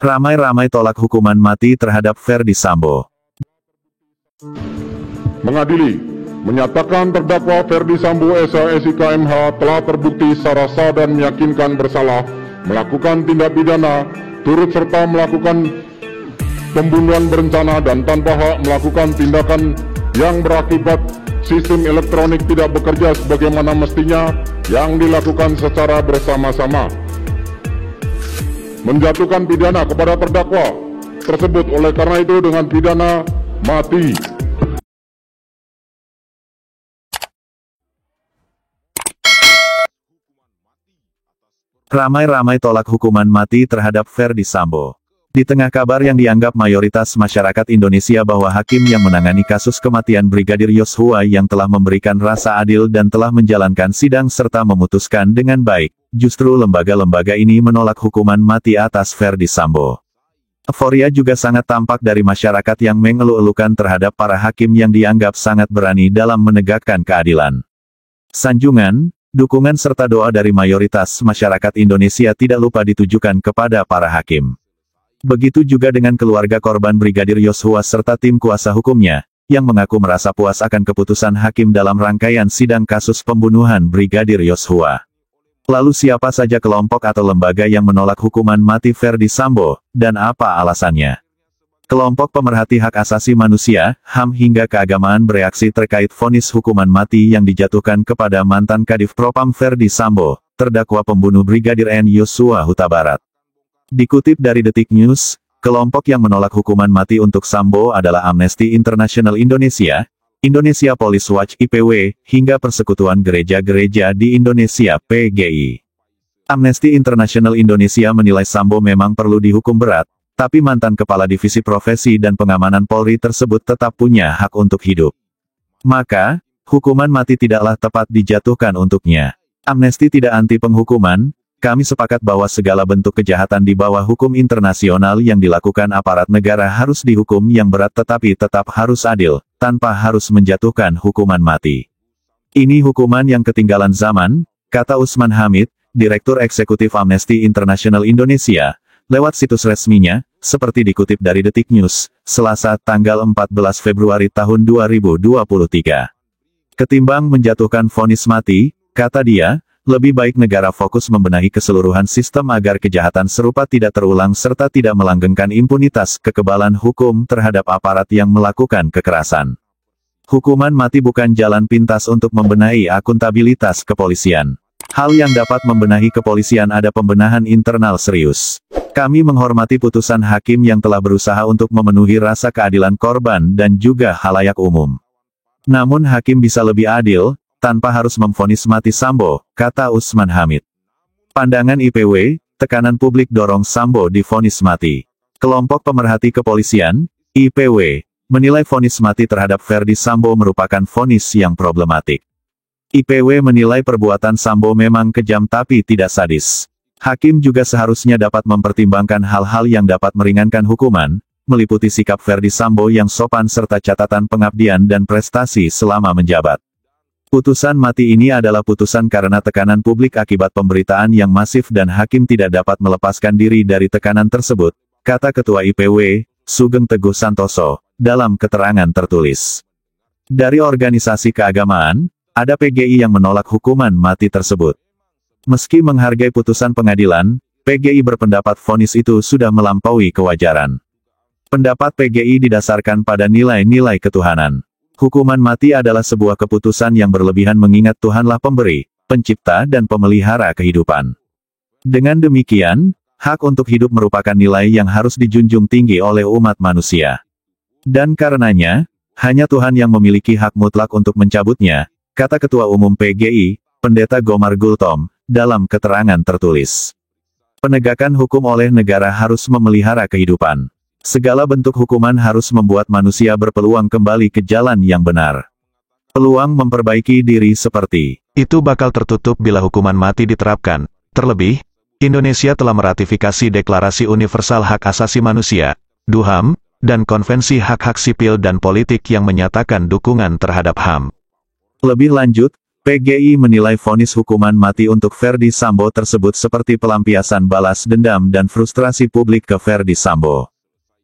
Ramai-ramai tolak hukuman mati terhadap Ferdy Sambo. Mengadili, menyatakan terdakwa Ferdy Sambo SH SIK MH telah terbukti secara sah dan meyakinkan bersalah melakukan tindak pidana turut serta melakukan pembunuhan berencana dan tanpa hak melakukan tindakan yang berakibat sistem elektronik tidak bekerja sebagaimana mestinya yang dilakukan secara bersama-sama. Menjatuhkan pidana kepada terdakwa tersebut oleh karena itu dengan pidana mati. Ramai-ramai tolak hukuman mati terhadap Ferdy Sambo. Di tengah kabar yang dianggap mayoritas masyarakat Indonesia bahwa hakim yang menangani kasus kematian Brigadir Yosua yang telah memberikan rasa adil dan telah menjalankan sidang serta memutuskan dengan baik, justru lembaga-lembaga ini menolak hukuman mati atas Ferdy Sambo. Euforia juga sangat tampak dari masyarakat yang mengeluh-elukan terhadap para hakim yang dianggap sangat berani dalam menegakkan keadilan. Sanjungan, dukungan serta doa dari mayoritas masyarakat Indonesia tidak lupa ditujukan kepada para hakim. Begitu juga dengan keluarga korban Brigadir Yosua serta tim kuasa hukumnya, yang mengaku merasa puas akan keputusan hakim dalam rangkaian sidang kasus pembunuhan Brigadir Yosua. Lalu siapa saja kelompok atau lembaga yang menolak hukuman mati Ferdy Sambo, dan apa alasannya? Kelompok pemerhati hak asasi manusia, HAM hingga keagamaan bereaksi terkait vonis hukuman mati yang dijatuhkan kepada mantan Kadif Propam Ferdy Sambo, terdakwa pembunuh Brigadir N. Yosua Huta Barat. Dikutip dari Detik News, kelompok yang menolak hukuman mati untuk Sambo adalah Amnesty International Indonesia, Indonesia Police Watch IPW, hingga Persekutuan Gereja-Gereja di Indonesia PGI. Amnesty International Indonesia menilai Sambo memang perlu dihukum berat, tapi mantan Kepala Divisi Profesi dan Pengamanan Polri tersebut tetap punya hak untuk hidup. Maka, hukuman mati tidaklah tepat dijatuhkan untuknya. Amnesty tidak anti penghukuman. Kami sepakat bahwa segala bentuk kejahatan di bawah hukum internasional yang dilakukan aparat negara harus dihukum yang berat tetapi tetap harus adil, tanpa harus menjatuhkan hukuman mati. Ini hukuman yang ketinggalan zaman, kata Usman Hamid, Direktur Eksekutif Amnesty International Indonesia, lewat situs resminya, seperti dikutip dari Detik News, Selasa tanggal 14 Februari tahun 2023. Ketimbang menjatuhkan vonis mati, kata dia, lebih baik negara fokus membenahi keseluruhan sistem agar kejahatan serupa tidak terulang serta tidak melanggengkan impunitas kekebalan hukum terhadap aparat yang melakukan kekerasan. Hukuman mati bukan jalan pintas untuk membenahi akuntabilitas kepolisian. Hal yang dapat membenahi kepolisian ada pembenahan internal serius. Kami menghormati putusan hakim yang telah berusaha untuk memenuhi rasa keadilan korban dan juga halayak umum. Namun hakim bisa lebih adil, tanpa harus memvonis mati Sambo, kata Usman Hamid. Pandangan IPW, tekanan publik dorong Sambo divonis mati. Kelompok pemerhati kepolisian, IPW, menilai vonis mati terhadap Ferdy Sambo merupakan vonis yang problematik. IPW menilai perbuatan Sambo memang kejam tapi tidak sadis. Hakim juga seharusnya dapat mempertimbangkan hal-hal yang dapat meringankan hukuman, meliputi sikap Ferdy Sambo yang sopan serta catatan pengabdian dan prestasi selama menjabat. Putusan mati ini adalah putusan karena tekanan publik akibat pemberitaan yang masif dan hakim tidak dapat melepaskan diri dari tekanan tersebut, kata Ketua IPW, Sugeng Teguh Santoso, dalam keterangan tertulis. Dari organisasi keagamaan, ada PGI yang menolak hukuman mati tersebut. Meski menghargai putusan pengadilan, PGI berpendapat vonis itu sudah melampaui kewajaran. Pendapat PGI didasarkan pada nilai-nilai ketuhanan. Hukuman mati adalah sebuah keputusan yang berlebihan mengingat Tuhanlah pemberi, pencipta dan pemelihara kehidupan. Dengan demikian, hak untuk hidup merupakan nilai yang harus dijunjung tinggi oleh umat manusia. Dan karenanya, hanya Tuhan yang memiliki hak mutlak untuk mencabutnya, kata Ketua Umum PGI, Pendeta Gomar Gultom, dalam keterangan tertulis. Penegakan hukum oleh negara harus memelihara kehidupan. Segala bentuk hukuman harus membuat manusia berpeluang kembali ke jalan yang benar. Peluang memperbaiki diri seperti itu bakal tertutup bila hukuman mati diterapkan. Terlebih, Indonesia telah meratifikasi Deklarasi Universal Hak Asasi Manusia, (DUHAM), dan Konvensi Hak-Hak Sipil dan Politik yang menyatakan dukungan terhadap HAM. Lebih lanjut, PGI menilai vonis hukuman mati untuk Ferdi Sambo tersebut seperti pelampiasan balas dendam dan frustrasi publik ke Ferdi Sambo.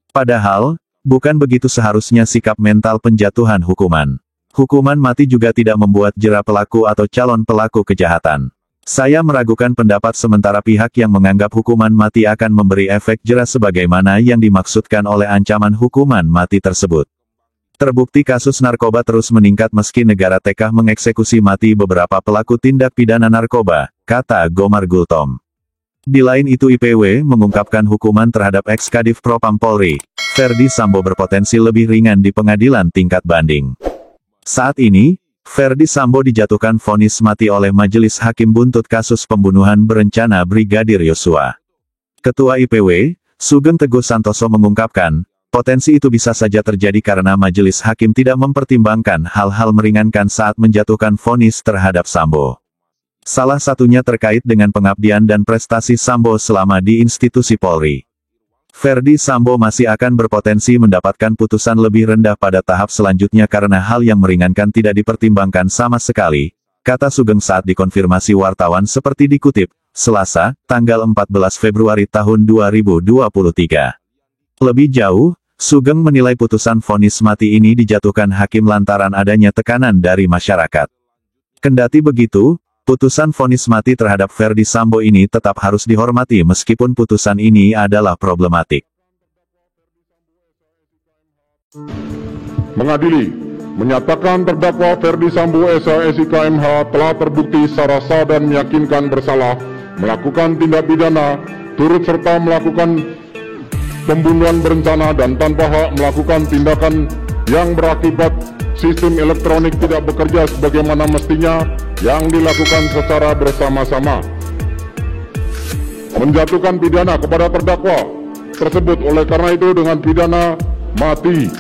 Padahal, bukan begitu seharusnya sikap mental penjatuhan hukuman. Hukuman mati juga tidak membuat jera pelaku atau calon pelaku kejahatan. Saya meragukan pendapat sementara pihak yang menganggap hukuman mati akan memberi efek jera sebagaimana yang dimaksudkan oleh ancaman hukuman mati tersebut. Terbukti kasus narkoba terus meningkat meski negara tekah mengeksekusi mati beberapa pelaku tindak pidana narkoba, kata Gomar Gultom. Di lain itu IPW mengungkapkan hukuman terhadap ex-Kadif Propam Polri, Ferdi Sambo berpotensi lebih ringan di pengadilan tingkat banding. Saat ini, Ferdi Sambo dijatuhkan vonis mati oleh Majelis Hakim Buntut kasus pembunuhan berencana Brigadir Yosua. Ketua IPW, Sugeng Teguh Santoso mengungkapkan, potensi itu bisa saja terjadi karena Majelis Hakim tidak mempertimbangkan hal-hal meringankan saat menjatuhkan vonis terhadap Sambo. Salah satunya terkait dengan pengabdian dan prestasi Sambo selama di institusi Polri. Ferdi Sambo masih akan berpotensi mendapatkan putusan lebih rendah pada tahap selanjutnya karena hal yang meringankan tidak dipertimbangkan sama sekali, kata Sugeng saat dikonfirmasi wartawan seperti dikutip, Selasa, tanggal 14 Februari tahun 2023. Lebih jauh, Sugeng menilai putusan vonis mati ini dijatuhkan hakim lantaran adanya tekanan dari masyarakat. Kendati begitu, putusan vonis mati terhadap Ferdi Sambo ini tetap harus dihormati meskipun putusan ini adalah problematik. Mengadili, menyatakan terdakwa Ferdi Sambo SH/SIKMH telah terbukti secara sah dan meyakinkan bersalah melakukan tindak pidana, turut serta melakukan pembunuhan berencana dan tanpa hak melakukan tindakan yang berakibat sistem elektronik tidak bekerja sebagaimana mestinya yang dilakukan secara bersama-sama. Menjatuhkan pidana kepada terdakwa tersebut oleh karena itu dengan pidana mati.